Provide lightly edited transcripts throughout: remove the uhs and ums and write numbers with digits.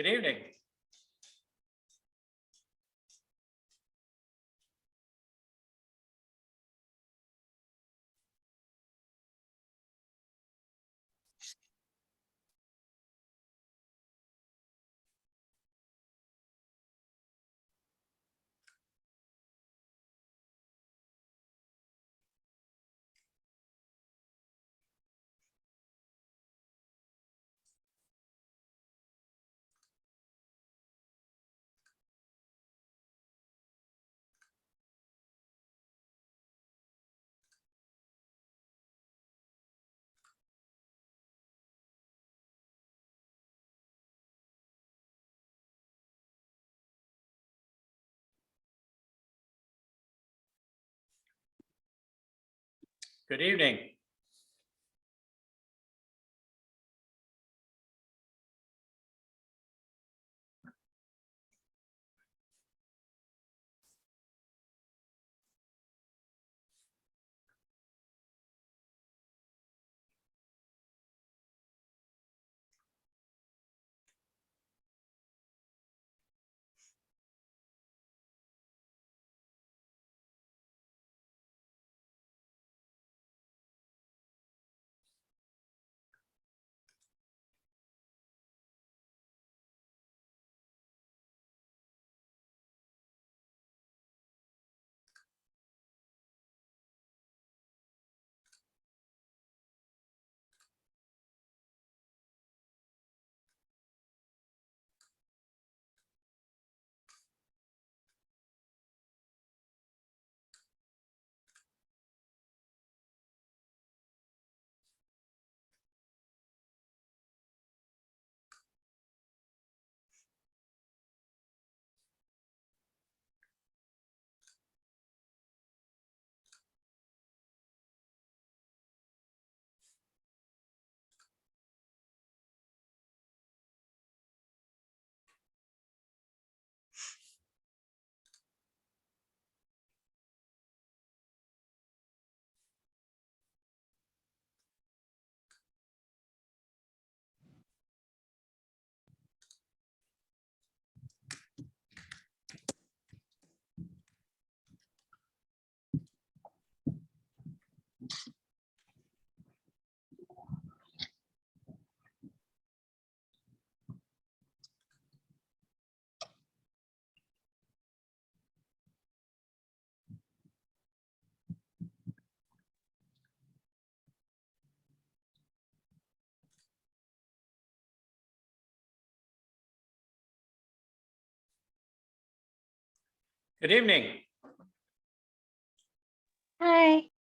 Good evening. Good evening. Good evening. Hi.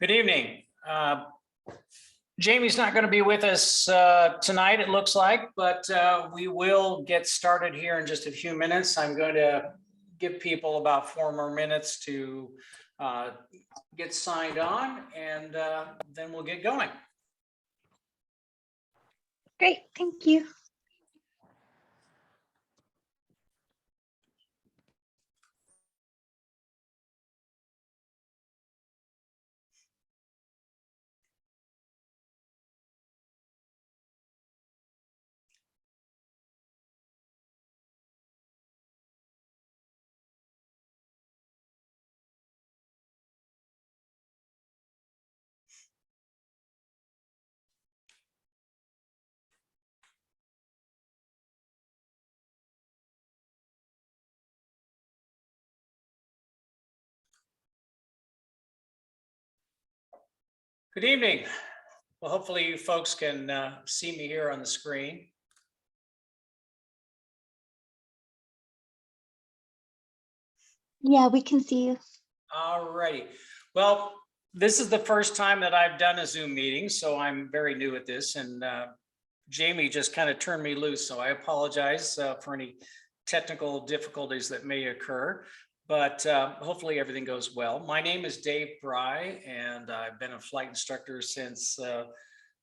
Good evening. Jamie's not going to be with us tonight, it looks like, but we will get started here in just a few minutes. I'm going to give people about 4 more minutes to get signed on, and then we'll get going. Great, thank you. Good evening. Well, hopefully you folks can see me here on the screen. Yeah, we can see you. All righty. Well, this is the first time that I've done a Zoom meeting, so I'm very new at this. And Jamie just kind of turned me loose, so I apologize for any technical difficulties that may occur. But hopefully everything goes well. My name is Dave Bry, and I've been a flight instructor since,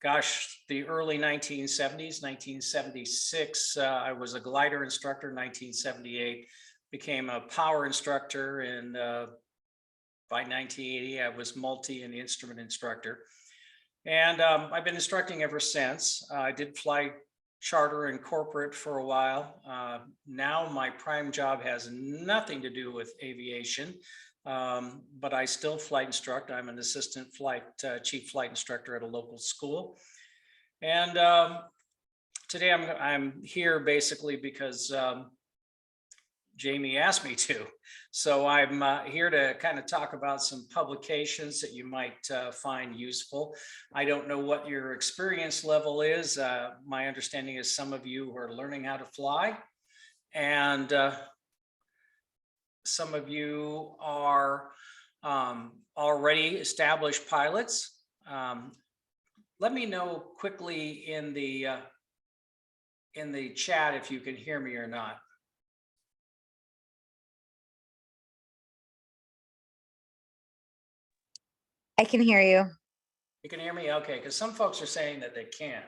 gosh, the early 1970s, 1976. I was a glider instructor, 1978, became a power instructor, and by 1980, I was multi and instrument instructor. And I've been instructing ever since. I did fly charter and corporate for a while. Now my prime job has nothing to do with aviation, but I still flight instruct. I'm an assistant chief flight instructor at a local school. And today I'm here basically because Jamie asked me to. So I'm here to kind of talk about some publications that you might find useful. I don't know what your experience level is. My understanding is some of you are learning how to fly, and some of you are already established pilots. Let me know quickly in the chat if you can hear me or not. I can hear you. You can hear me? Okay, because some folks are saying that they can't.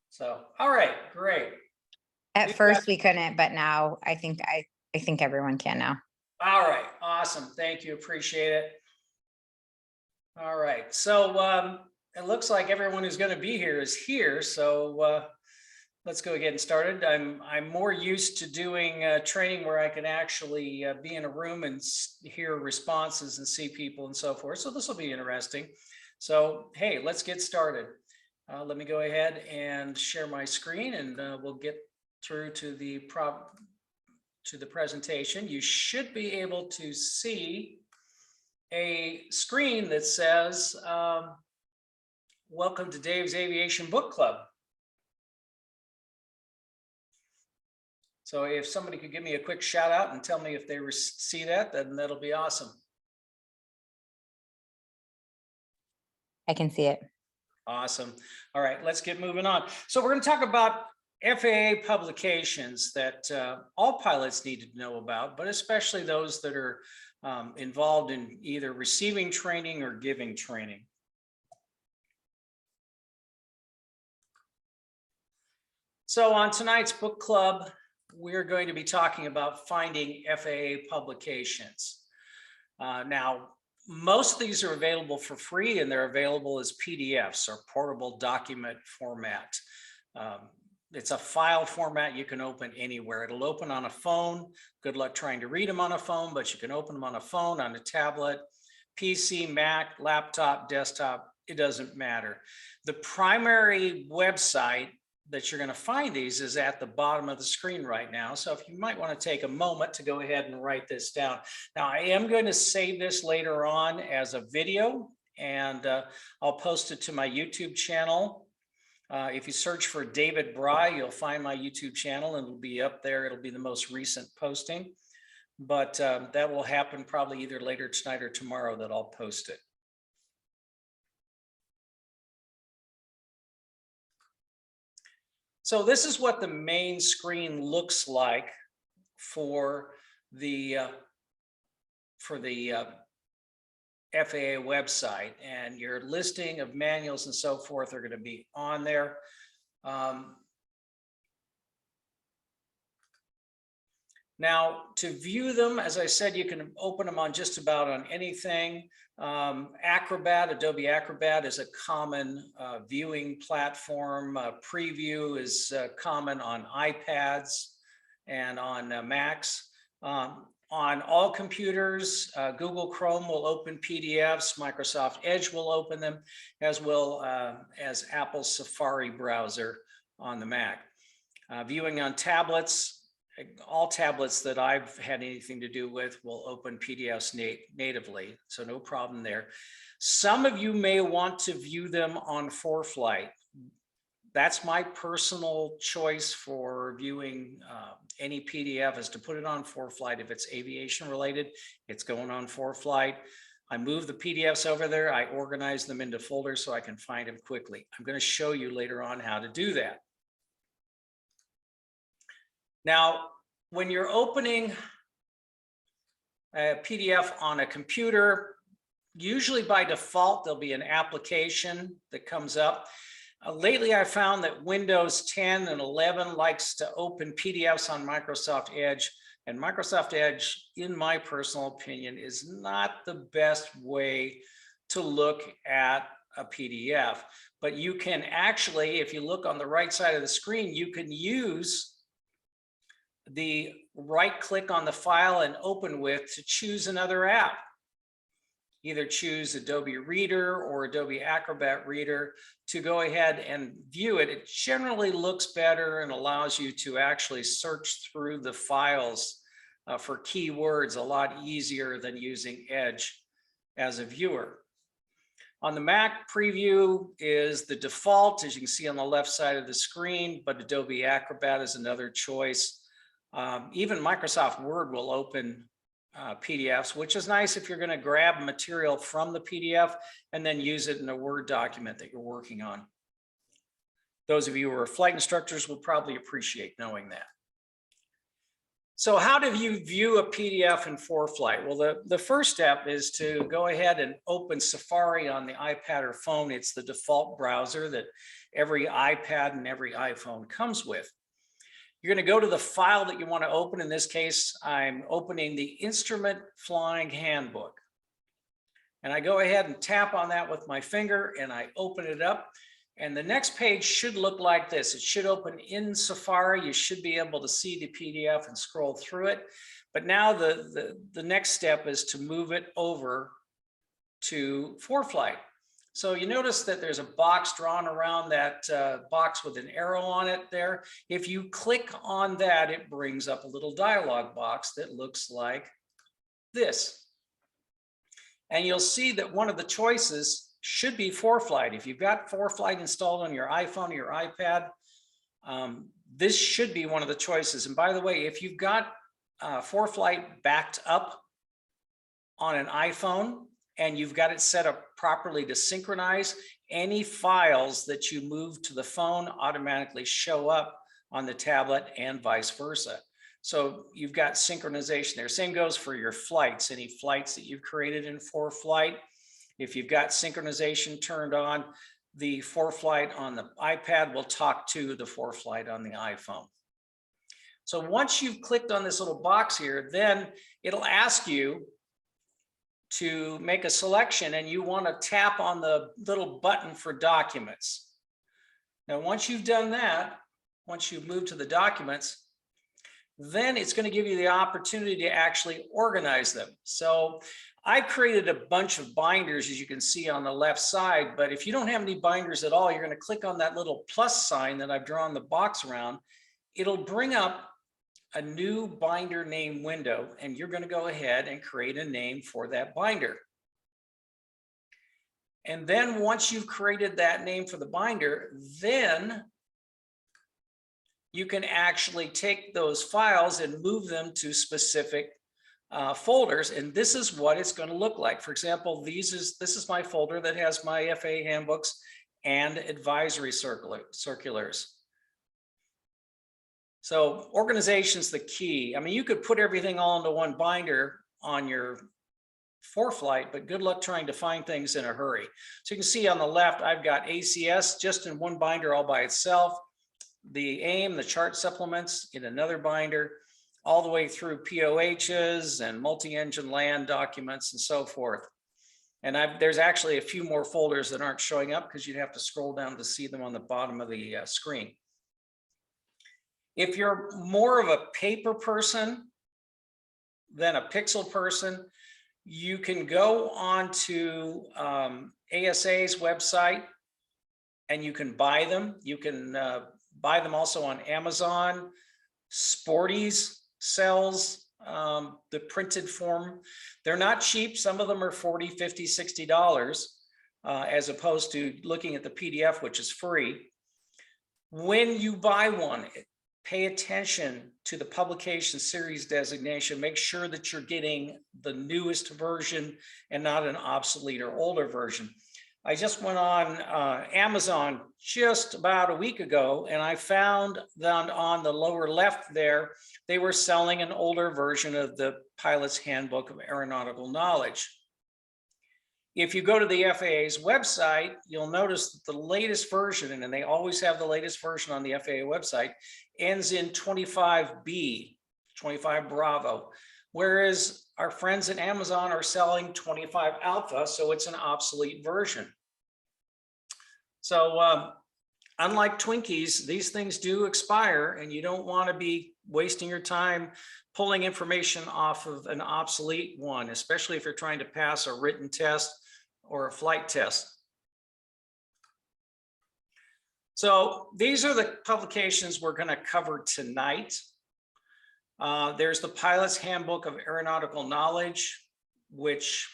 So, all right, great. At first we couldn't, but now I think everyone can now. All right, awesome. Thank you. Appreciate it. All right, so it looks like everyone who's going to be here is here. So let's go getting started. I'm more used to doing training where I can actually be in a room and hear responses and see people and so forth. So this will be interesting. So, hey, let's get started. Let me go ahead and share my screen, and we'll get through to the presentation. You should be able to see a screen that says, welcome to Dave's Aviation Book Club. So if somebody could give me a quick shout out and tell me if they see that, then that'll be awesome. I can see it. Awesome. All right, let's get moving on. So we're going to talk about FAA publications that all pilots need to know about, but especially those that are involved in either receiving training or giving training. So on tonight's book club, we're going to be talking about finding FAA publications. Now, most of these are available for free, and they're available as PDFs or portable document format. It's a file format you can open anywhere. It'll open on a phone. Good luck trying to read them on a phone, but you can open them on a phone, on a tablet, PC, Mac, laptop, desktop, it doesn't matter. The primary website that you're going to find these is at the bottom of the screen right now. So if you might want to take a moment to go ahead and write this down. Now, I am going to save this later on as a video, and I'll post it to my YouTube channel. If you search for David Bry, you'll find my YouTube channel, and it'll be up there. It'll be the most recent posting, but that will happen probably either later tonight or tomorrow that I'll post it. So this is what the main screen looks like for the FAA website, and your listing of manuals and so forth are going to be on there. Now, to view them, as I said, you can open them on just about on anything. Acrobat, Adobe Acrobat is a common viewing platform. Preview is common on iPads and on Macs. On all computers, Google Chrome will open PDFs, Microsoft Edge will open them, as well as Apple Safari browser on the Mac. Viewing on tablets, all tablets that I've had anything to do with will open PDFs natively, so no problem there. Some of you may want to view them on ForeFlight. That's my personal choice for viewing any PDF, is to put it on ForeFlight. If it's aviation related, it's going on ForeFlight. I move the PDFs over there. I organize them into folders so I can find them quickly. I'm going to show you later on how to do that. Now, when you're opening a PDF on a computer, usually by default, there'll be an application that comes up. Lately, I found that Windows 10 and 11 likes to open PDFs on Microsoft Edge, and Microsoft Edge, in my personal opinion, is not the best way to look at a PDF. But you can actually, if you look on the right side of the screen, you can use the right click on the file and open with to choose another app. Either choose Adobe Reader or Adobe Acrobat Reader to go ahead and view it. It generally looks better and allows you to actually search through the files for keywords a lot easier than using Edge as a viewer. On the Mac, Preview is the default, as you can see on the left side of the screen, but Adobe Acrobat is another choice. Even Microsoft Word will open PDFs, which is nice if you're going to grab material from the PDF and then use it in a Word document that you're working on. Those of you who are flight instructors will probably appreciate knowing that. So how do you view a PDF in ForeFlight? Well, the first step is to go ahead and open Safari on the iPad or phone. It's the default browser that every iPad and every iPhone comes with. You're going to go to the file that you want to open. In this case, I'm opening the Instrument Flying Handbook. And I go ahead and tap on that with my finger and I open it up. And the next page should look like this. It should open in Safari. You should be able to see the PDF and scroll through it. But now the next step is to move it over to ForeFlight. So you notice that there's a box drawn around that box with an arrow on it there. If you click on that, it brings up a little dialog box that looks like this. And you'll see that one of the choices should be ForeFlight. If you've got ForeFlight installed on your iPhone or your iPad, this should be one of the choices. And by the way, if you've got ForeFlight backed up on an iPhone, and you've got it set up properly to synchronize, any files that you move to the phone automatically show up on the tablet and vice versa. So you've got synchronization there. Same goes for your flights, any flights that you've created in ForeFlight. If you've got synchronization turned on, the ForeFlight on the iPad will talk to the ForeFlight on the iPhone. So once you've clicked on this little box here, then it'll ask you to make a selection, and you want to tap on the little button for documents. Now, once you've done that, once you've moved to the documents, then it's going to give you the opportunity to actually organize them. So I've created a bunch of binders, as you can see on the left side, but if you don't have any binders at all, you're going to click on that little plus sign that I've drawn the box around. It'll bring up a new binder name window, and you're going to go ahead and create a name for that binder. And then once you've created that name for the binder, then you can actually take those files and move them to specific folders. And this is what it's going to look like. For example, this is my folder that has my FAA handbooks and advisory circulars. So organization's the key. I mean, you could put everything all into one binder on your ForeFlight, but good luck trying to find things in a hurry. So you can see on the left, I've got ACS just in one binder all by itself, the AIM, the chart supplements in another binder, all the way through POHs and multi-engine land documents and so forth. And there's actually a few more folders that aren't showing up because you'd have to scroll down to see them on the bottom of the screen. If you're more of a paper person than a pixel person, you can go on to ASA's website and you can buy them. You can buy them also on Amazon. Sporties sells the printed form. They're not cheap. Some of them are $40, $50, $60 as opposed to looking at the PDF, which is free. When you buy one, pay attention to the publication series designation. Make sure that you're getting the newest version and not an obsolete or older version. I just went on Amazon just about a week ago, and I found that on the lower left there, they were selling an older version of the Pilot's Handbook of Aeronautical Knowledge. If you go to the FAA's website, you'll notice that the latest version, and they always have the latest version on the FAA website, ends in 25B, 25 Bravo, whereas our friends at Amazon are selling 25 Alpha, so it's an obsolete version. So unlike Twinkies, these things do expire, and you don't want to be wasting your time pulling information off of an obsolete one, especially if you're trying to pass a written test or a flight test. So these are the publications we're going to cover tonight. There's the Pilot's Handbook of Aeronautical Knowledge, which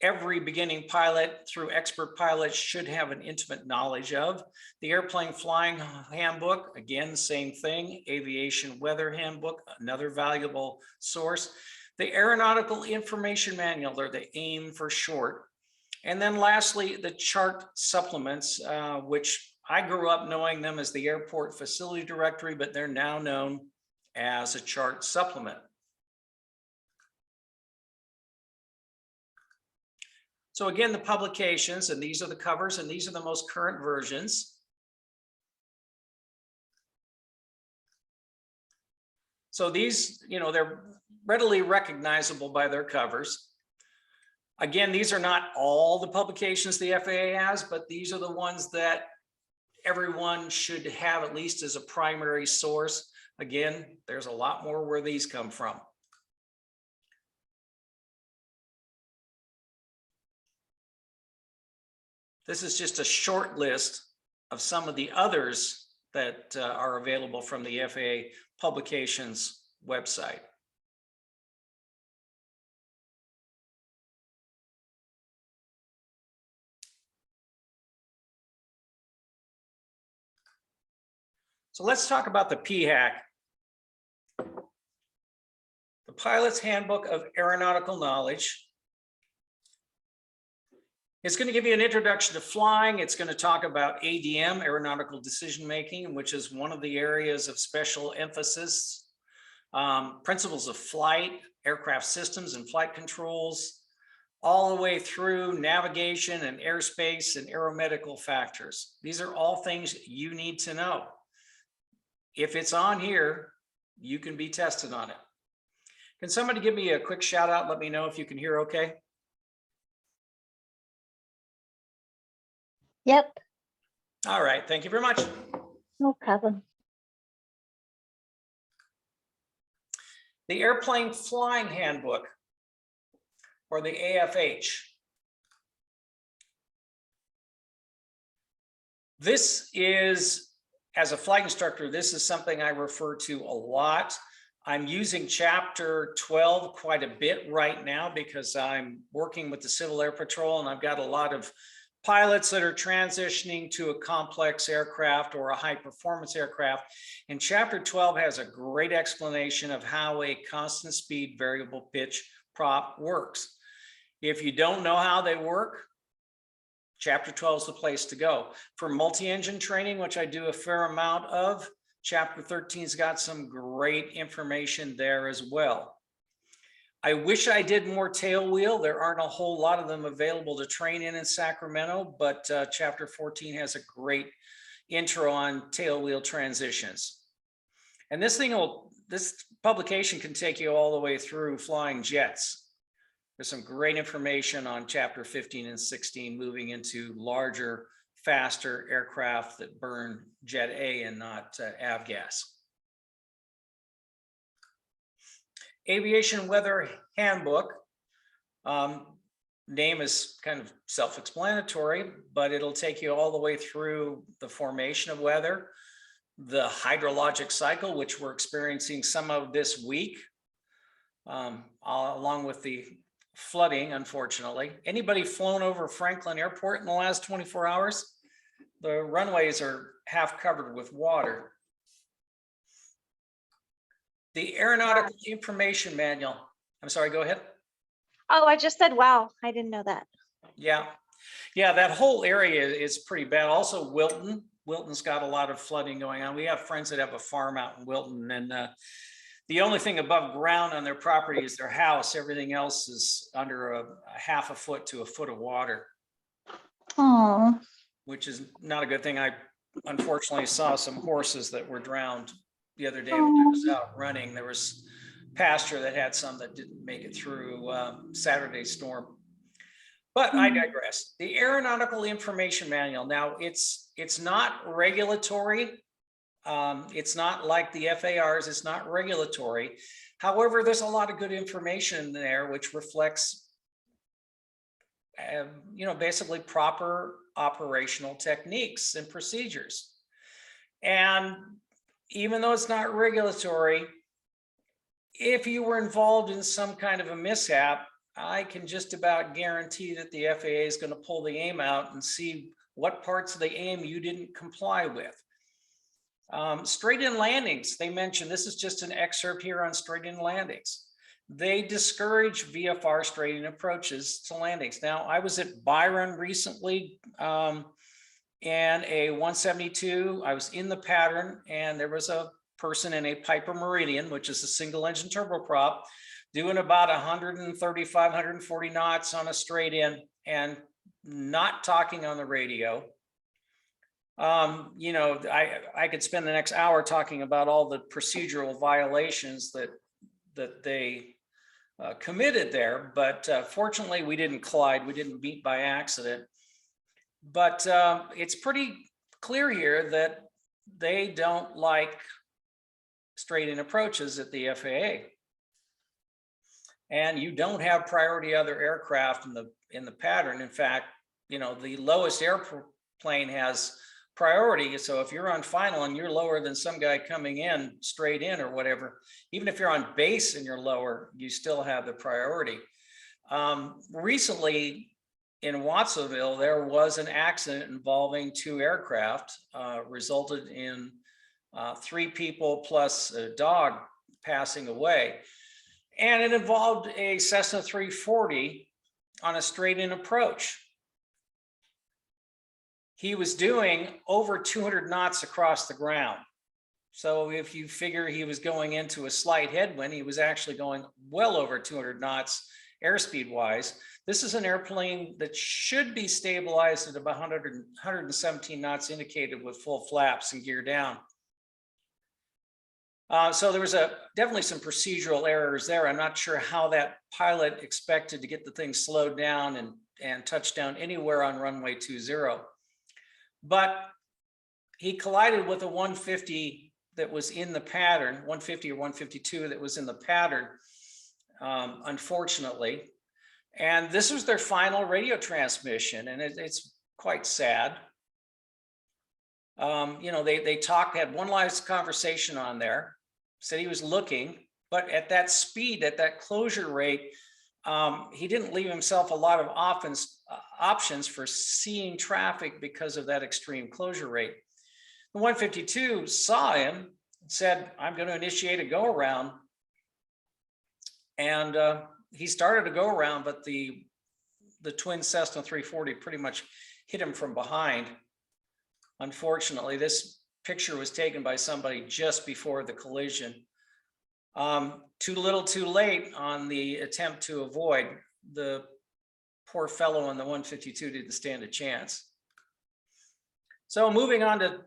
every beginning pilot through expert pilots should have an intimate knowledge of. The Airplane Flying Handbook, again, same thing. Aviation Weather Handbook, another valuable source. The Aeronautical Information Manual, or the AIM for short. And then lastly, the chart supplements, which I grew up knowing them as the Airport Facility Directory, but they're now known as a chart supplement. So again, the publications, and these are the covers, and these are the most current versions. So these, they're readily recognizable by their covers. Again, these are not all the publications the FAA has, but these are the ones that everyone should have at least as a primary source. Again, there's a lot more where these come from. This is just a short list of some of the others that are available from the FAA publications website. So let's talk about the PHAC. The Pilot's Handbook of Aeronautical Knowledge. It's going to give you an introduction to flying. It's going to talk about ADM, aeronautical decision making, which is one of the areas of special emphasis. Principles of flight, aircraft systems and flight controls, all the way through navigation and airspace and aeromedical factors. These are all things you need to know. If it's on here, you can be tested on it. Can somebody give me a quick shout out? Let me know if you can hear okay. Yep, All right, thank you very much. no problem. The Airplane Flying Handbook, or the AFH. This is, as a flight instructor, this is something I refer to a lot. I'm using chapter 12 quite a bit right now because I'm working with the Civil Air Patrol, and I've got a lot of pilots that are transitioning to a complex aircraft or a high performance aircraft. And chapter 12 has a great explanation of how a constant speed variable pitch prop works. If you don't know how they work, chapter 12 is the place to go. For multi-engine training, which I do a fair amount of, chapter 13's got some great information there as well. I wish I did more tail wheel. There aren't a whole lot of them available to train in Sacramento, but chapter 14 has a great intro on tail wheel transitions. And this publication can take you all the way through flying jets. There's some great information on chapter 15 and 16, moving into larger, faster aircraft that burn Jet A and not avgas. Aviation Weather Handbook. Name is kind of self-explanatory, but it'll take you all the way through the formation of weather, the hydrologic cycle, which we're experiencing some of this week, along with the flooding, unfortunately. Anybody flown over Franklin Airport in the last 24 hours? The runways are half covered with water. The Aeronautical Information Manual. I'm sorry, go ahead. Oh, I just said, wow, I didn't know that. Yeah. Yeah, that whole area is pretty bad. Also, Wilton. Wilton's got a lot of flooding going on. We have friends that have a farm out in Wilton, and the only thing above ground on their property is their house. Everything else is under a half a foot to a foot of water. Oh. Which is not a good thing. I unfortunately saw some horses that were drowned the other day when I was out running. There was pasture that had some that didn't make it through Saturday's storm. But I digress. The Aeronautical Information Manual. Now, it's not regulatory. It's not like the FARs. It's not regulatory. However, there's a lot of good information there, which reflects, basically proper operational techniques and procedures. And even though it's not regulatory, if you were involved in some kind of a mishap, I can just about guarantee that the FAA is going to pull the AIM out and see what parts of the AIM you didn't comply with. Straight-in landings, they mentioned, this is just an excerpt here on straight-in landings. They discourage VFR straight-in approaches to landings. Now, I was at Byron recently and a 172. I was in the pattern, and there was a person in a Piper Meridian, which is a single engine turboprop, doing about 135, 140 knots on a straight in and not talking on the radio. I could spend the next hour talking about all the procedural violations that they committed there, but fortunately we didn't collide. We didn't meet by accident. But it's pretty clear here that they don't like straight-in approaches at the FAA. And you don't have priority other aircraft in the pattern. In fact, the lowest airplane has priority. So if you're on final and you're lower than some guy coming in straight in or whatever, even if you're on base and you're lower, you still have the priority. Recently in Watsonville, there was an accident involving 2 aircraft, resulted in 3 people plus a dog passing away. And it involved a Cessna 340 on a straight-in approach. He was doing over 200 knots across the ground. So if you figure he was going into a slight headwind, he was actually going well over 200 knots airspeed-wise. This is an airplane that should be stabilized at about 117 knots indicated with full flaps and gear down. So there was definitely some procedural errors there. I'm not sure how that pilot expected to get the thing slowed down and touch down anywhere on runway 20. But he collided with a 150 that was in the pattern, 150 or 152 that was in the pattern, unfortunately. And this was their final radio transmission, and it's quite sad. They talked, had one last conversation on there, said he was looking, but at that speed, at that closure rate, he didn't leave himself a lot of options for seeing traffic because of that extreme closure rate. The 152 saw him and said, I'm going to initiate a go around. And he started to go around, but the twin Cessna 340 pretty much hit him from behind. Unfortunately, this picture was taken by somebody just before the collision. Too little too late on the attempt to avoid. The poor fellow on the 152 didn't stand a chance. So moving on to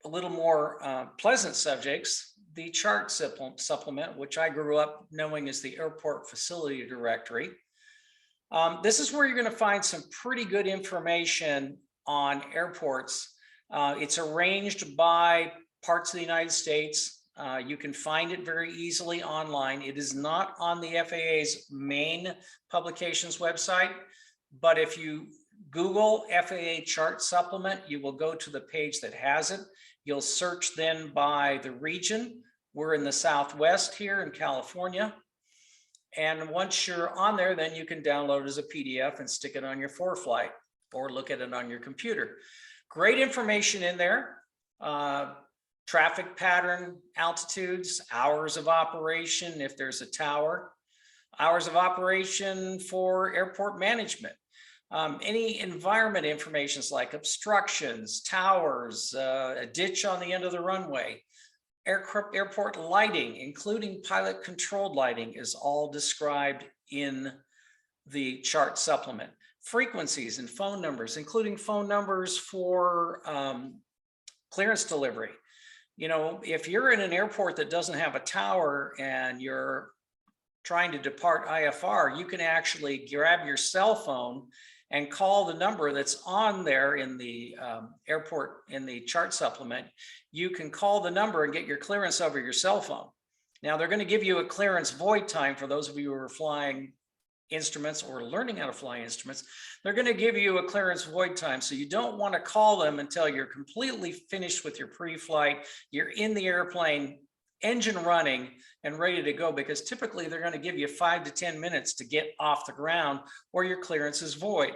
a little more pleasant subjects, the chart supplement, which I grew up knowing as the Airport Facility Directory. This is where you're going to find some pretty good information on airports. It's arranged by parts of the United States. You can find it very easily online. It is not on the FAA's main publications website, but if you Google FAA chart supplement, you will go to the page that has it. You'll search then by the region. We're in the Southwest here in California. And once you're on there, then you can download it as a PDF and stick it on your ForeFlight or look at it on your computer. Great information in there. Traffic pattern, altitudes, hours of operation if there's a tower, hours of operation for airport management. Any environment information like obstructions, towers, a ditch on the end of the runway, airport lighting, including pilot controlled lighting, is all described in the chart supplement. Frequencies and phone numbers, including phone numbers for clearance delivery. You know, if you're in an airport that doesn't have a tower and you're trying to depart IFR, you can actually grab your cell phone and call the number that's on there in the airport, in the chart supplement. You can call the number and get your clearance over your cell phone. Now they're going to give you a clearance void time for those of you who are flying instruments or learning how to fly instruments. They're going to give you a clearance void time. So you don't want to call them until you're completely finished with your pre-flight, you're in the airplane, engine running and ready to go, because typically they're going to give you 5 to 10 minutes to get off the ground or your clearance is void.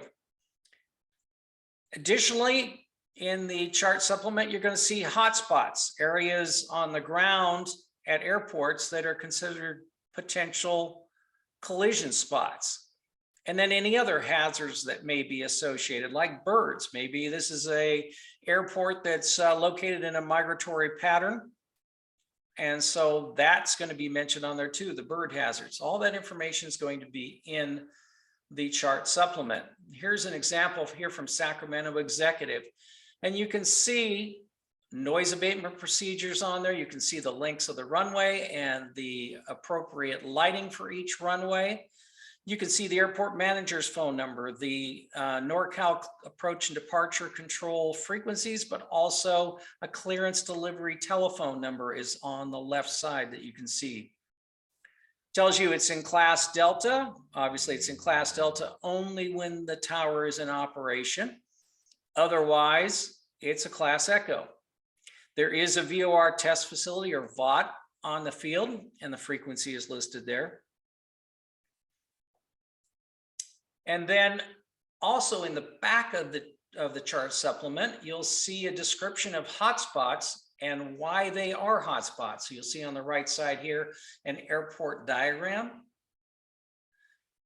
Additionally, in the chart supplement, you're going to see hotspots, areas on the ground at airports that are considered potential collision spots. And then any other hazards that may be associated, like birds. Maybe this is a airport that's located in a migratory pattern. And so that's going to be mentioned on there too, the bird hazards. All that information is going to be in the chart supplement. Here's an example here from Sacramento Executive. And you can see noise abatement procedures on there. You can see the links of the runway and the appropriate lighting for each runway. You can see the airport manager's phone number, the NorCal approach and departure control frequencies, but also a clearance delivery telephone number is on the left side that you can see. Tells you it's in class Delta. Obviously, it's in class Delta only when the tower is in operation. Otherwise, it's a class Echo. There is a VOR test facility or VOT on the field, and the frequency is listed there. And then also in the back of the chart supplement, you'll see a description of hotspots and why they are hotspots. So you'll see on the right side here an airport diagram.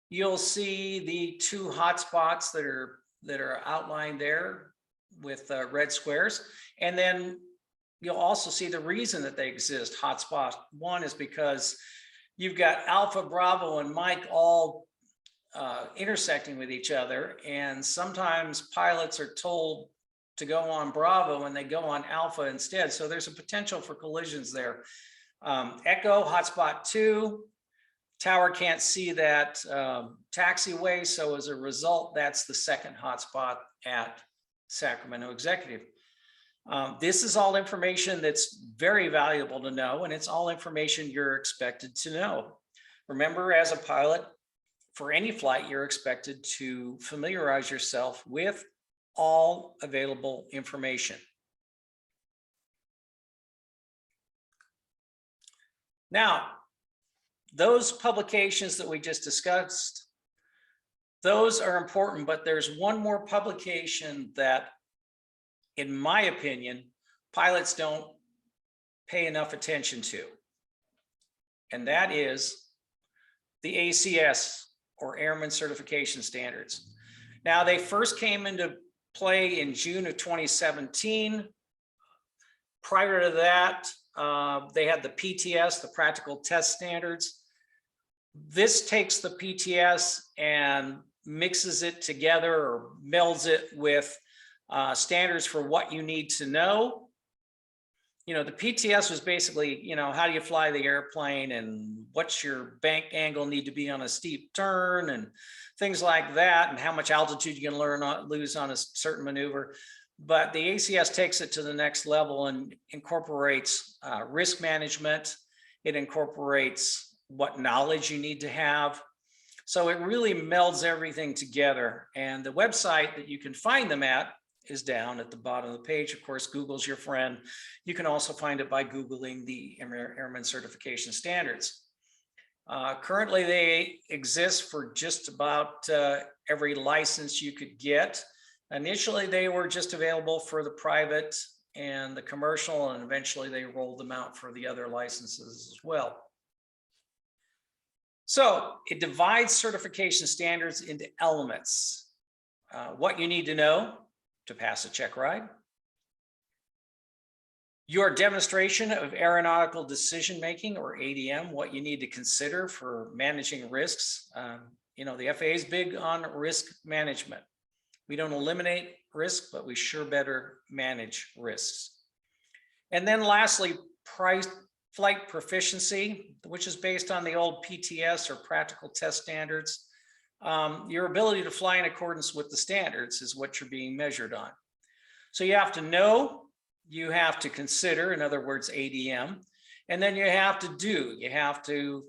You'll see the 2 hotspots that are outlined there with red squares. And then you'll also see the reason that they exist. Hotspot 1 is because you've got Alpha, Bravo, and Mike all intersecting with each other, and sometimes pilots are told to go on Bravo and they go on Alpha instead, so there's a potential for collisions there. Echo, hotspot 2, tower can't see that taxiway, so as a result, that's the second hotspot at Sacramento Executive. This is all information that's very valuable to know, and it's all information you're expected to know. Remember, as a pilot, for any flight, you're expected to familiarize yourself with all available information. Now, those publications that we just discussed, those are important, but there's one more publication that, in my opinion, pilots don't pay enough attention to, and that is the ACS, or Airman Certification Standards. Now, they first came into play in June of 2017. Prior to that, they had the PTS, the Practical Test Standards. This takes the PTS and mixes it together or melds it with standards for what you need to know. You know, the PTS was basically, you know, how do you fly the airplane and what's your bank angle need to be on a steep turn and things like that, and how much altitude you can lose on a certain maneuver. But the ACS takes it to the next level and incorporates risk management. It incorporates what knowledge you need to have. So it really melds everything together. And the website that you can find them at is down at the bottom of the page. Of course, Google's your friend. You can also find it by Googling the Airman Certification Standards. Currently, they exist for just about every license you could get. Initially, they were just available for the private and the commercial, and eventually they rolled them out for the other licenses as well. So it divides certification standards into elements. What you need to know to pass a check ride, your demonstration of aeronautical decision-making, or ADM, what you need to consider for managing risks. You know, the FAA is big on risk management. We don't eliminate risk, but we sure better manage risks. And then lastly, flight proficiency, which is based on the old PTS or practical test standards. Your ability to fly in accordance with the standards is what you're being measured on. So you have to know, you have to consider, in other words, ADM, and then you have to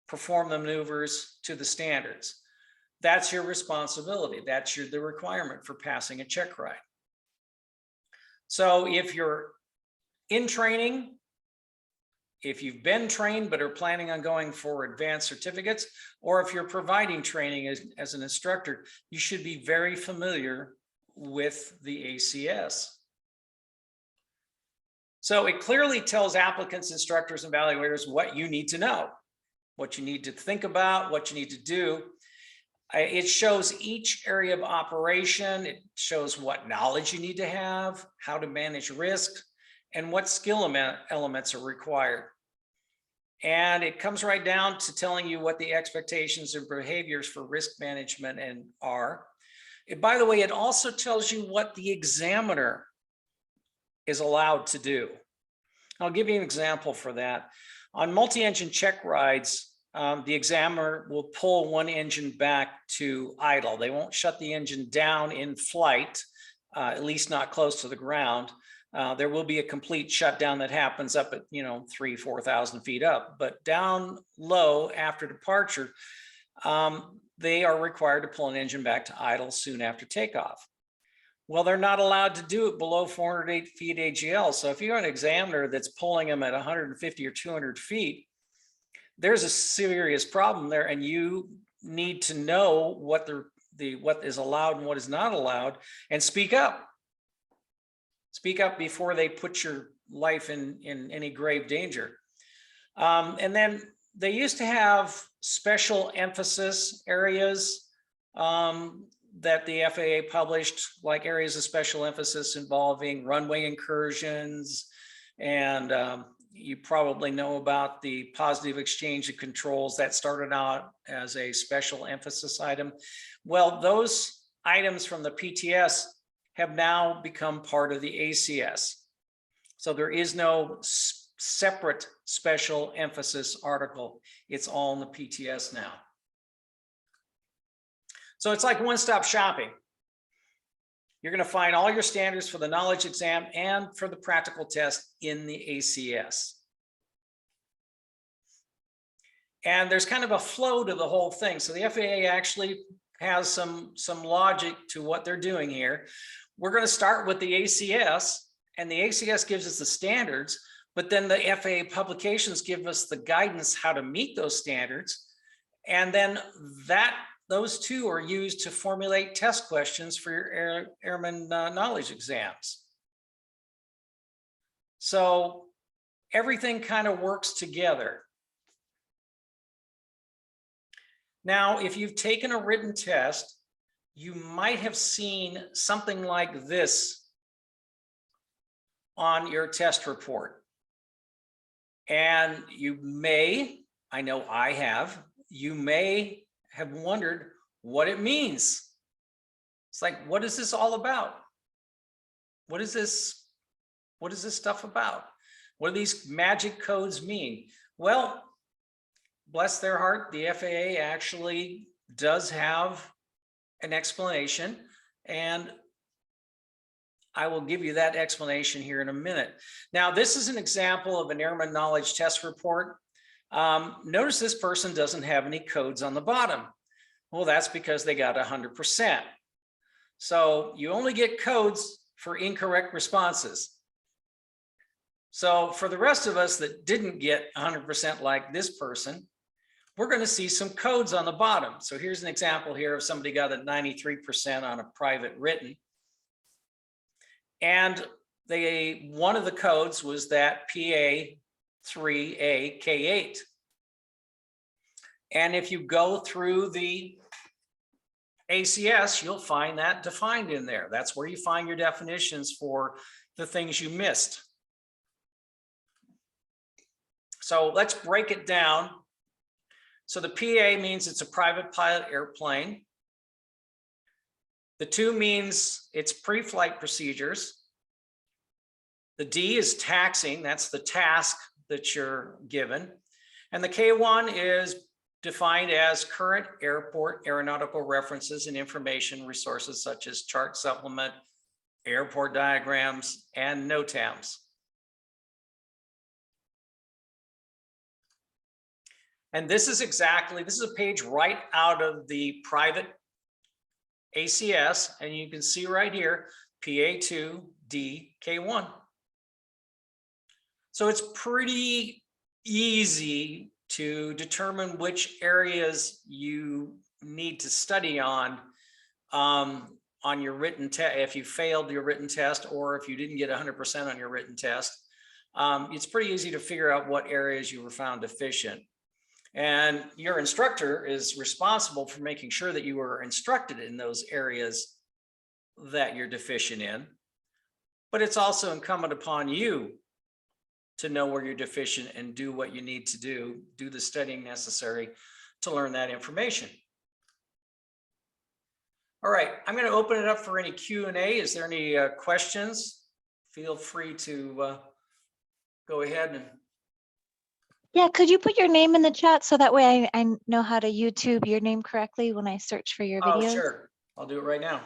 perform the maneuvers to the standards. That's your responsibility. That's the requirement for passing a check ride. So if you're in training, if you've been trained but are planning on going for advanced certificates, or if you're providing training as an instructor, you should be very familiar with the ACS. So it clearly tells applicants, instructors, and evaluators what you need to know, what you need to think about, what you need to do. It shows each area of operation. It shows what knowledge you need to have, how to manage risk, and what skill elements are required. And it comes right down to telling you what the expectations and behaviors for risk management are. By the way, it also tells you what the examiner is allowed to do. I'll give you an example for that. On multi-engine check rides, the examiner will pull one engine back to idle. They won't shut the engine down in flight, at least not close to the ground. There will be a complete shutdown that happens up at 3,000 to 4,000 feet up, but down low after departure, they are required to pull an engine back to idle soon after takeoff. Well, they're not allowed to do it below 408 feet AGL. So if you're an examiner that's pulling them at 150 or 200 feet, there's a serious problem there, and you need to know what what is allowed and what is not allowed, and speak up. Speak up before they put your life in any grave danger. And then they used to have special emphasis areas that the FAA published, like areas of special emphasis involving runway incursions, and you probably know about the positive exchange of controls that started out as a special emphasis item. Well, those items from the PTS have now become part of the ACS. So there is no separate special emphasis article. It's all in the PTS now. So it's like one-stop shopping. You're going to find all your standards for the knowledge exam and for the practical test in the ACS. And there's kind of a flow to the whole thing. So the FAA actually has some logic to what they're doing here. We're going to start with the ACS, and the ACS gives us the standards, but then the FAA publications give us the guidance how to meet those standards. And then those two are used to formulate test questions for your airman knowledge exams. So everything kind of works together. Now, if you've taken a written test, you might have seen something like this on your test report. And you may, I know I have, you may have wondered what it means. It's like, what is this all about? What is this stuff about? What do these magic codes mean? Well, bless their heart, the FAA actually does have an explanation, and I will give you that explanation here in a minute. Now, this is an example of an airman knowledge test report. Notice this person doesn't have any codes on the bottom. Well, that's because they got 100%. So you only get codes for incorrect responses. So for the rest of us that didn't get 100% like this person, we're going to see some codes on the bottom. So here's an example here of somebody got a 93% on a private written. And one of the codes was that PA 3A K8. And if you go through the ACS, you'll find that defined in there. That's where you find your definitions for the things you missed. So let's break it down. So the PA means it's a private pilot airplane. The 2 means it's pre-flight procedures. The D is taxing, that's the task that you're given. And the K1 is defined as current airport aeronautical references and information resources such as chart supplement, airport diagrams, and NOTAMs. And this is a page right out of the private ACS, and you can see right here, PA2, D, K1. So it's pretty easy to determine which areas you need to study on your written test. If you failed your written test, or if you didn't get 100% on your written test, it's pretty easy to figure out what areas you were found deficient. And your instructor is responsible for making sure that you were instructed in those areas that you're deficient in. But it's also incumbent upon you to know where you're deficient and do what you need to do the studying necessary to learn that information. All right, I'm going to open it up for any Q&A. Is there any questions? Feel free to go ahead and. Yeah, could you put your name in the chat so that way I know how to YouTube your name correctly when I search for your videos? Oh, sure. I'll do it right now.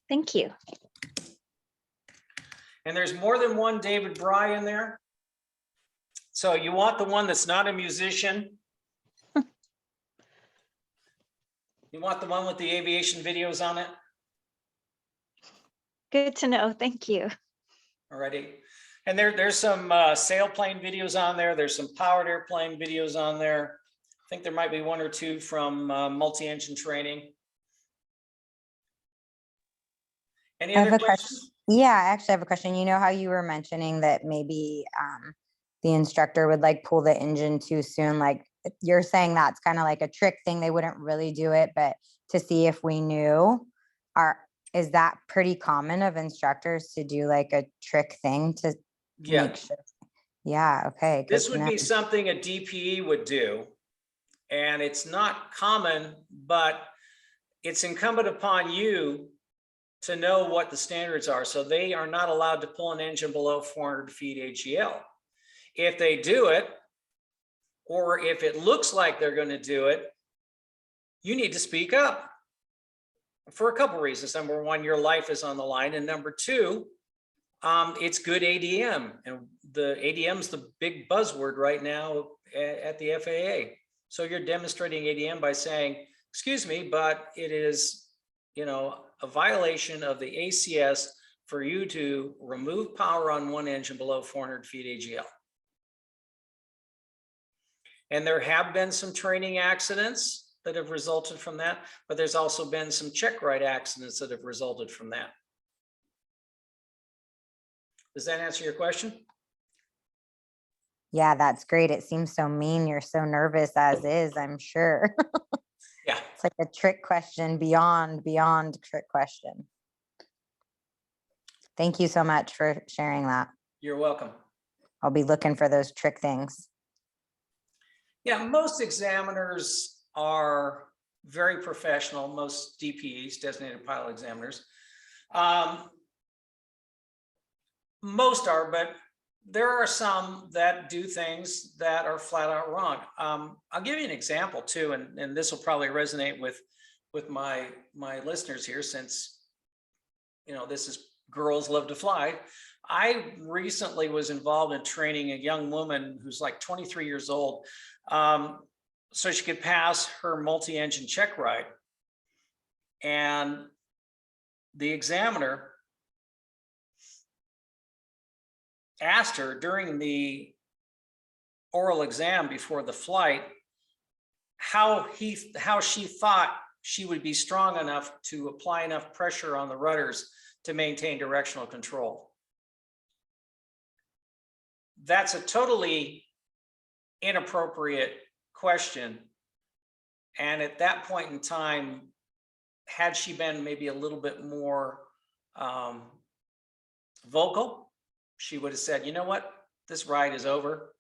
Thank you. And there's more than one David Bry in there. So you want the one that's not a musician. You want the one with the aviation videos on it? Good to know. Thank you. All righty. And there's some sailplane videos on there. There's some powered airplane videos on there. I think there might be 1 or 2 from multi-engine training. Any other questions? Yeah, I actually have a question. You know how you were mentioning that maybe the instructor would like pull the engine too soon? Like you're saying that's kind of like a trick thing. They wouldn't really do it, but to see if we knew, is that pretty common of instructors to do like a trick thing to make sure? Yeah, okay. This would be something a DPE would do. And it's not common, but it's incumbent upon you to know what the standards are. So they are not allowed to pull an engine below 400 feet AGL. If they do it, or if it looks like they're going to do it, you need to speak up for a couple reasons. Number one, your life is on the line. And number two, it's good ADM. And the ADM is the big buzzword right now at the FAA. So you're demonstrating ADM by saying, excuse me, but it is, a violation of the ACS for you to remove power on one engine below 400 feet AGL. And there have been some training accidents that have resulted from that, but there's also been some check ride accidents that have resulted from that. Does that answer your question? Yeah, that's great. It seems so mean. You're so nervous as is, I'm sure. Yeah. It's like a trick question beyond trick question. Thank you so much for sharing that. You're welcome. I'll be looking for those trick things. Yeah, most examiners are very professional, most DPEs, designated pilot examiners. Most are, but there are some that do things that are flat out wrong. I'll give you an example too, and this will probably resonate with my listeners here, since this is Girls Love to Fly. I recently was involved in training a young woman who's like 23 years old, so she could pass her multi-engine check ride. And the examiner asked her during the oral exam before the flight how she thought she would be strong enough to apply enough pressure on the rudders to maintain directional control. That's a totally inappropriate question. And at that point in time, had she been maybe a little bit more vocal, she would have said, you know what, this ride is over.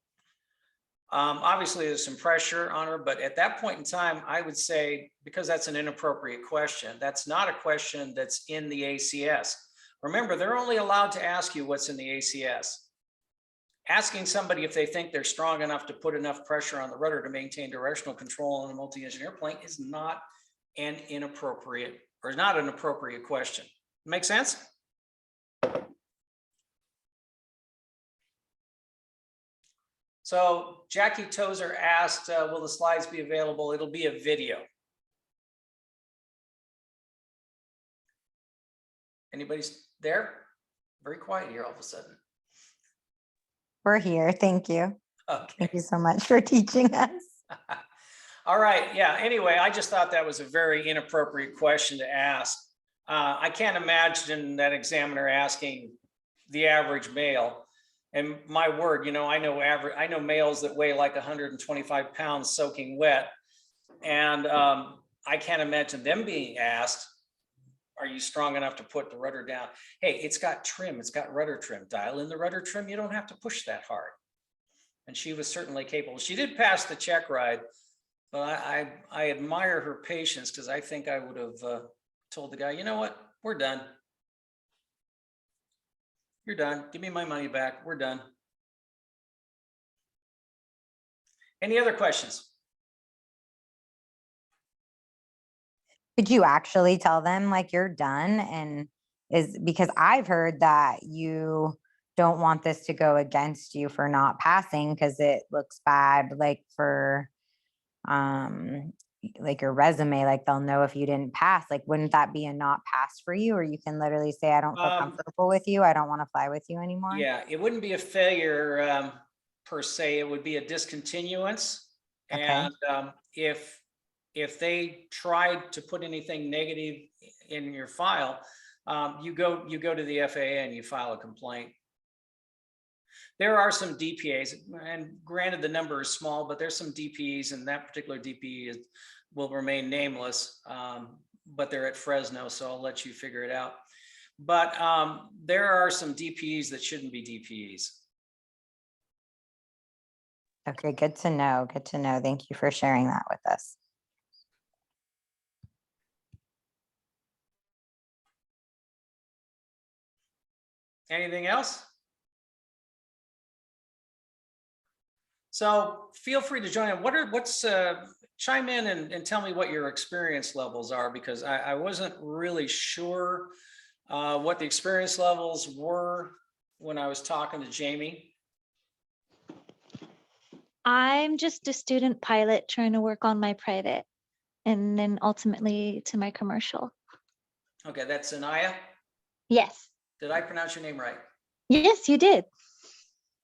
Obviously, there's some pressure on her, but at that point in time, I would say, because that's an inappropriate question, that's not a question that's in the ACS. Remember, they're only allowed to ask you what's in the ACS. Asking somebody if they think they're strong enough to put enough pressure on the rudder to maintain directional control on a multi-engine airplane is not an inappropriate, or not an appropriate question. Make sense? So Jackie Tozer asked, will the slides be available? It'll be a video. Anybody there? Very quiet here all of a sudden. We're here. Thank you. Okay. Thank you so much for teaching us. All right. Yeah. Anyway, I just thought that was a very inappropriate question to ask. I can't imagine that examiner asking the average male. And my word, you know, I know males that weigh like 125 pounds soaking wet. And I can't imagine them being asked, are you strong enough to put the rudder down? Hey, it's got trim, it's got rudder trim. Dial in the rudder trim, you don't have to push that hard. And she was certainly capable. She did pass the check ride, but I admire her patience, because I think I would have told the guy, you know what, we're done. You're done. Give me my money back. We're done. Any other questions? Could you actually tell them like you're done? And is because I've heard that you don't want this to go against you for not passing because it looks bad, like for like your resume, like they'll know if you didn't pass. Like, wouldn't that be a not pass for you? Or you can literally say, I don't feel comfortable with you. I don't want to fly with you anymore. Yeah, it wouldn't be a failure per se. It would be a discontinuance. Okay. And if they tried to put anything negative in your file, you go to the FAA and you file a complaint. There are some DPAs, and granted the number is small, but there's some DPs, and that particular DPE will remain nameless, but they're at Fresno, so I'll let you figure it out. But there are some DPEs that shouldn't be DPEs. Okay, good to know. Good to know. Thank you for sharing that with us. Anything else? So feel free to join in. Chime in and tell me what your experience levels are, because I wasn't really sure what the experience levels were when I was talking to Jamie. I'm just a student pilot trying to work on my private and then ultimately to my commercial. Okay, that's Anaya. Yes. Did I pronounce your name right? Yes, you did.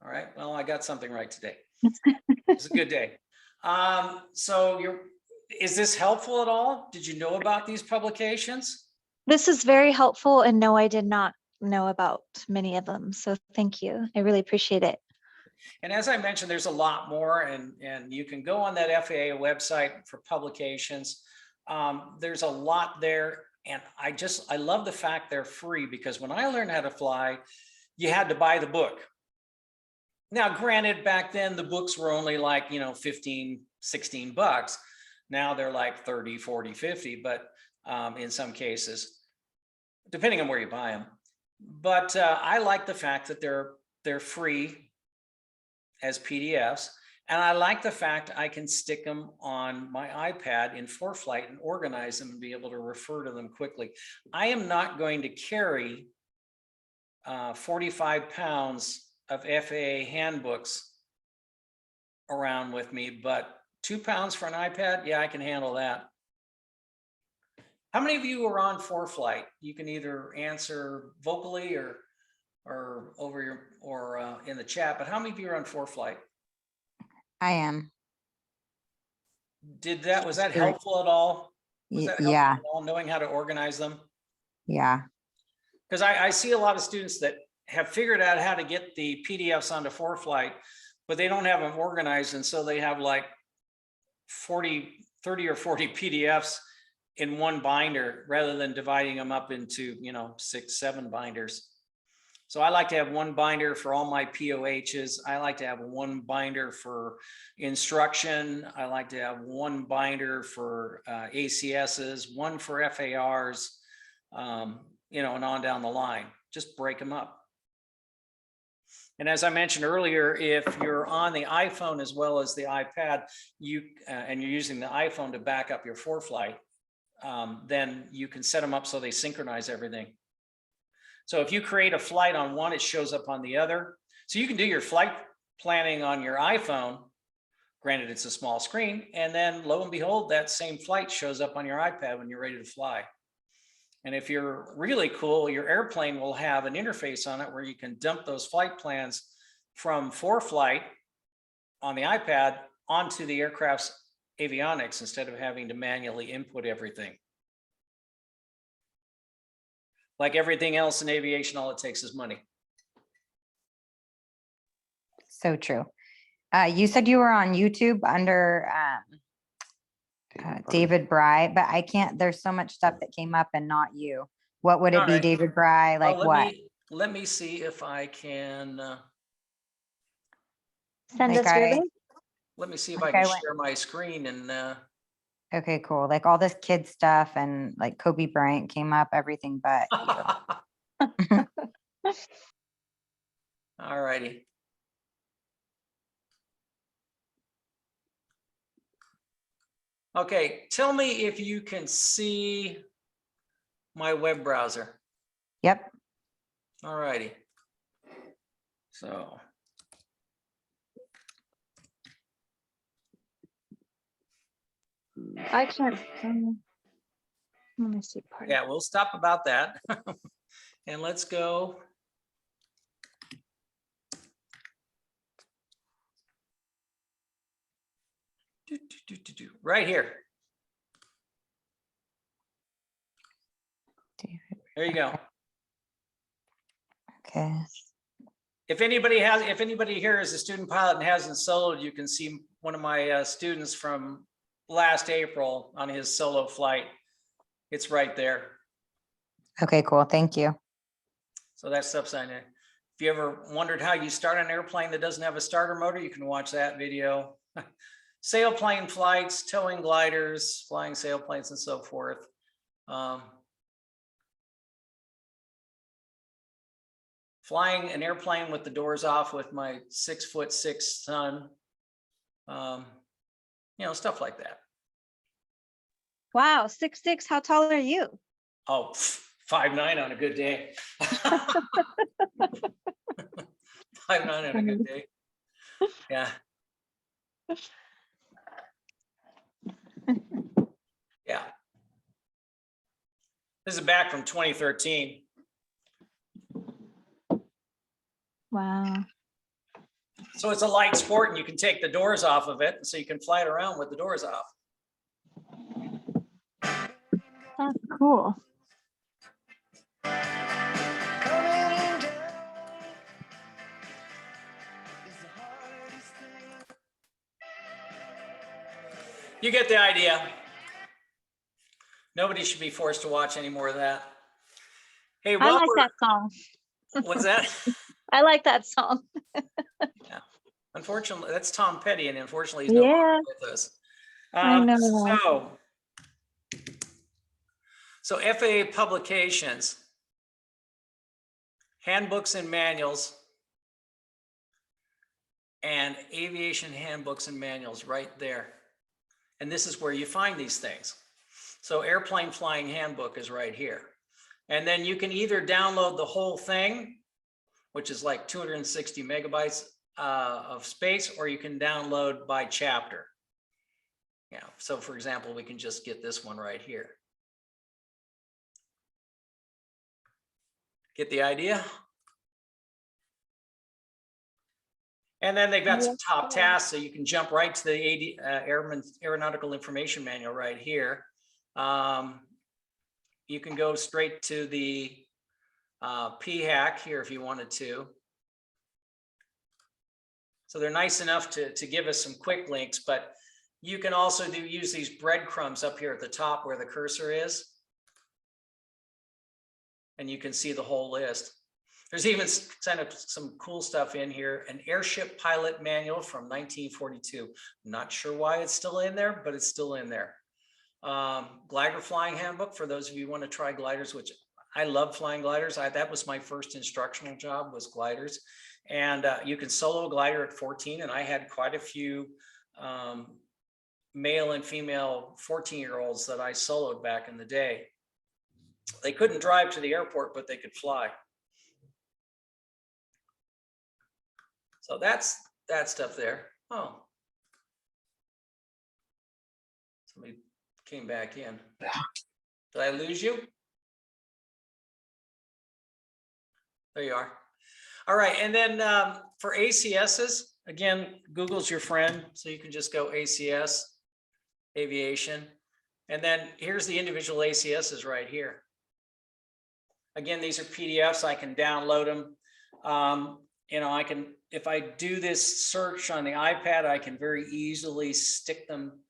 All right. Well, I got something right today. It's a good day. So is this helpful at all? Did you know about these publications? This is very helpful, and no, I did not know about many of them. So thank you. I really appreciate it. And as I mentioned, there's a lot more, and you can go on that FAA website for publications. There's a lot there, and I love the fact they're free, because when I learned how to fly, you had to buy the book. Now, granted, back then the books were only like, 15, 16 bucks. Now they're like 30, 40, 50, but in some cases, depending on where you buy them. But I like the fact that they're free as PDFs. And I like the fact I can stick them on my iPad in ForeFlight and organize them and be able to refer to them quickly. I am not going to carry 45 pounds of FAA handbooks around with me, but 2 pounds for an iPad, yeah, I can handle that. How many of you are on ForeFlight? You can either answer vocally or over your, or in the chat, but how many of you are on ForeFlight? I am. Was that Sure. helpful at all? Was that helpful Yeah, at all, knowing how to organize them? yeah. Because I see a lot of students that have figured out how to get the PDFs onto ForeFlight, but they don't have them organized. And so they have like 30 or 40 PDFs in one binder rather than dividing them up into, 6, 7 binders. So I like to have one binder for all my POHs. I like to have one binder for instruction. I like to have one binder for ACSs, one for FARs, and on down the line. Just break them up. And as I mentioned earlier, if you're on the iPhone as well as the iPad, and you're using the iPhone to back up your ForeFlight, then you can set them up so they synchronize everything. So if you create a flight on one, it shows up on the other. So you can do your flight planning on your iPhone. Granted, it's a small screen, and then lo and behold, that same flight shows up on your iPad when you're ready to fly. And if you're really cool, your airplane will have an interface on it where you can dump those flight plans from ForeFlight on the iPad onto the aircraft's avionics instead of having to manually input everything. Like everything else in aviation, all it takes is money. So true. You said you were on YouTube under David Bry, but I can't, there's so much stuff that came up and not you. What would it All be, right. David Bry? Like what? Let me see if I can, Send Like us your I- link. let me see if Like I I can went- share my screen and, Okay, cool. Like all this kid stuff and like Kobe Bryant came up, everything but you. all righty. Okay, tell me if you can see my web browser. Yep. All righty. So. I can't. Let me see part. Yeah, we'll stop about that. And let's go. Right here. David. There you go. Okay. If anybody here is a student pilot and hasn't soloed, you can see one of my students from last April on his solo flight. It's right there. Okay, cool. Thank you. So that stuff's on there. If you ever wondered how you start an airplane that doesn't have a starter motor, you can watch that video. Sailplane flights, towing gliders, flying sailplanes, and so forth. Flying an airplane with the doors off with my 6'6" son. Stuff like that. Wow, 6'6". How tall are you? Oh, 5'9" on a good day. 5'9" on a good day. Yeah. Yeah. This is back from 2013. Wow. So it's a light sport and you can take the doors off of it. So you can fly it around with the doors off. That's cool. You get the idea. Nobody should be forced to watch any more of that. Hey, I like that song. What's that? I like that song. Yeah. Unfortunately, that's Tom Petty, and unfortunately, he's no longer with us. I know. So FAA publications, handbooks and manuals, and aviation handbooks and manuals right there. And this is where you find these things. So airplane flying handbook is right here. And then you can either download the whole thing, which is like 260 megabytes of space, or you can download by chapter. Yeah. So for example, we can just get this one right here. Get the idea? And then they've got some Yes, top sir. tasks, so you can jump right to the Aeronautical Information Manual right here. You can go straight to the PHAC here if you wanted to. So they're nice enough to give us some quick links, but you can also use these breadcrumbs up here at the top where the cursor is. And you can see the whole list. There's even kind of some cool stuff in here. An airship pilot manual from 1942. Not sure why it's still in there, but it's still in there. Glider flying handbook for those of you who want to try gliders, which I love flying gliders. That was my first instructional job, was gliders. And you can solo a glider at 14. And I had quite a few male and female 14-year-olds that I soloed back in the day. They couldn't drive to the airport, but they could fly. So that's that stuff there. Oh, somebody came back in. Did I lose you? There you are. All right, and then for ACSs, again, Google's your friend, so you can just go ACS, aviation, and then here's the individual ACSs right here. Again, these are PDFs. I can download them. You know, I can, if I do this search on the iPad, I can very easily stick them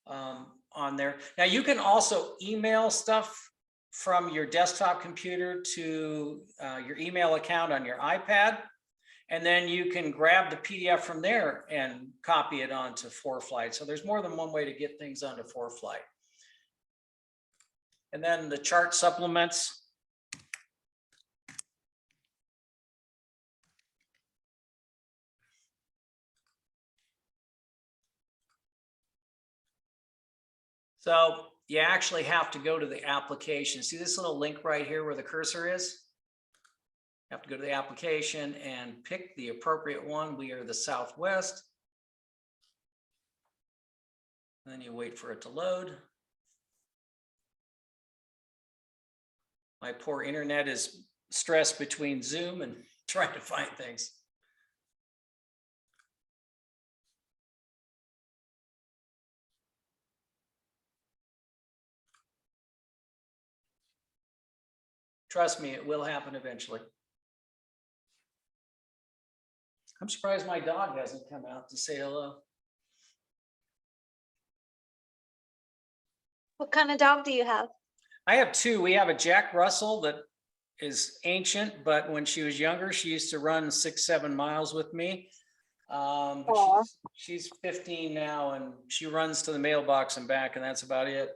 on there. Now you can also email stuff from your desktop computer to your email account on your iPad. And then you can grab the PDF from there and copy it onto ForeFlight. So there's more than one way to get things onto ForeFlight. And then the chart supplements. So you actually have to go to the application. See this little link right here where the cursor is? You have to go to the application and pick the appropriate one. We are the Southwest. And then you wait for it to load. My poor internet is stressed between Zoom and trying to find things. Trust me, it will happen eventually. I'm surprised my dog hasn't come out to say hello. What kind of dog do you have? I have two. We have a Jack Russell that is ancient, but when she was younger, she used to run 6-7 miles with me. But she's 15 now, and she runs to the mailbox and back, and that's about it.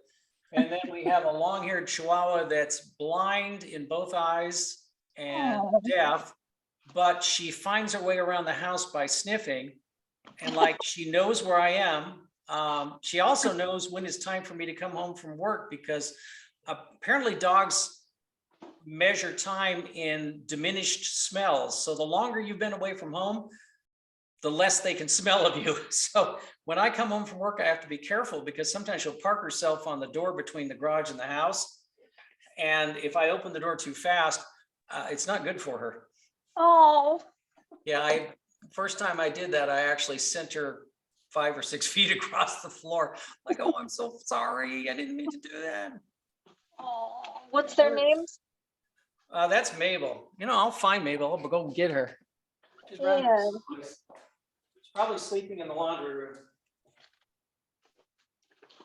And then we have a long-haired Chihuahua that's blind in both eyes and deaf, but she finds her way around the house by sniffing, and like she knows where I am. She also knows when it's time for me to come home from work, because apparently dogs measure time in diminished smells. So the longer you've been away from home, the less they can smell of you. So when I come home from work, I have to be careful, because sometimes she'll park herself on the door between the garage and the house. And if I open the door too fast, it's not good for her. Oh. Yeah, first time I did that, I actually sent her 5 or 6 feet across the floor. Like, oh, I'm so sorry. I didn't mean to do that. Oh. What's their names? That's Mabel. You know, I'll find Mabel. I'll go get her. She's probably sleeping in the laundry room.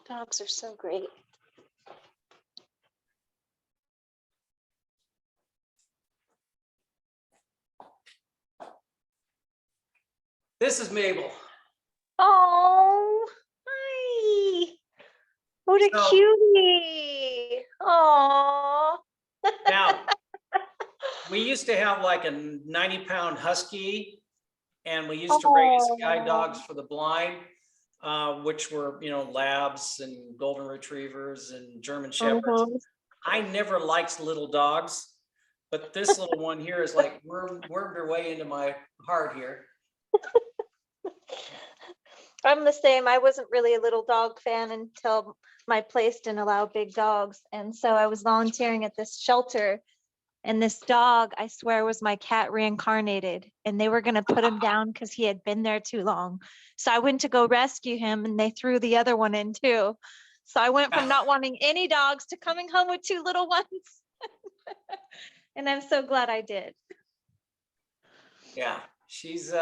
Dogs are so great. This is Mabel. Oh, hi. What a So- cutie. Oh. Now, we used to have like a 90-pound husky, and we used to raise guide dogs for the blind, which were, you know, labs and golden retrievers and German shepherds. I never liked little dogs, but this little one here is like wormed her way into my heart here. I'm the same. I wasn't really a little dog fan until my place didn't allow big dogs. And so I was volunteering at this shelter And this dog, I swear, was my cat reincarnated. And they were going to put him down because he had been there too long. So I went to go rescue him and they threw the other one in too. So I went from not wanting any dogs to coming home with 2 little ones. And I'm so glad I did. Yeah, she's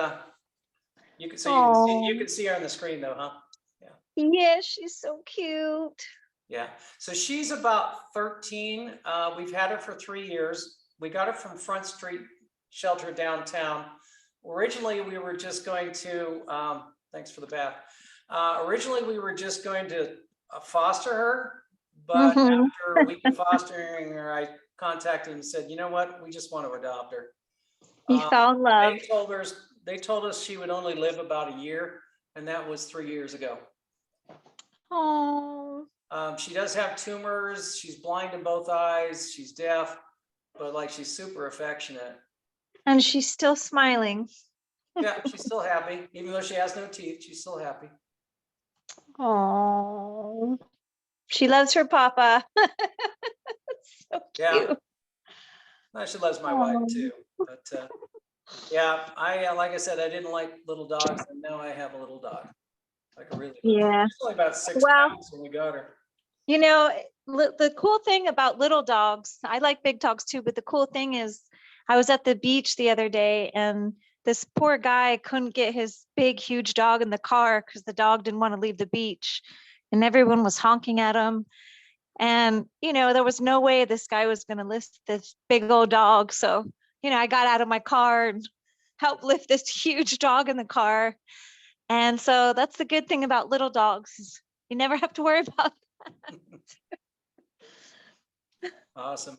you can you Aw. can see her on the screen though, huh? Yes, she's so cute. Yeah, so she's about 13. We've had her for 3 years. We got her from Front Street Shelter downtown. Originally, we were just going to, thanks for the bath. Originally, we were just going to foster her, but Mhm. after a week of fostering her, I contacted and said, you know what, we just want to adopt her. You fell in love. They told us she would only live about a year, and that was 3 years ago. Oh, She does have tumors. She's blind in both eyes. She's deaf, but like she's super affectionate. and she's still smiling. Yeah, she's still happy. Even though she has no teeth, she's still happy. Oh, she loves her papa. So Yeah. cute. No, she loves my wife too. But yeah, like I said, I didn't like little dogs, and now I have a little dog. Like a really little. Yeah. She's only about 6 Well, pounds when we got her. you know, the cool thing about little dogs, I like big dogs too, but the cool thing is I was at the beach the other day and this poor guy couldn't get his big, huge dog in the car because the dog didn't want to leave the beach and everyone was honking at him. And, there was no way this guy was going to lift this big old dog. So, I got out of my car and helped lift this huge dog in the car. And so that's the good thing about little dogs. Is you never have to worry about. Awesome.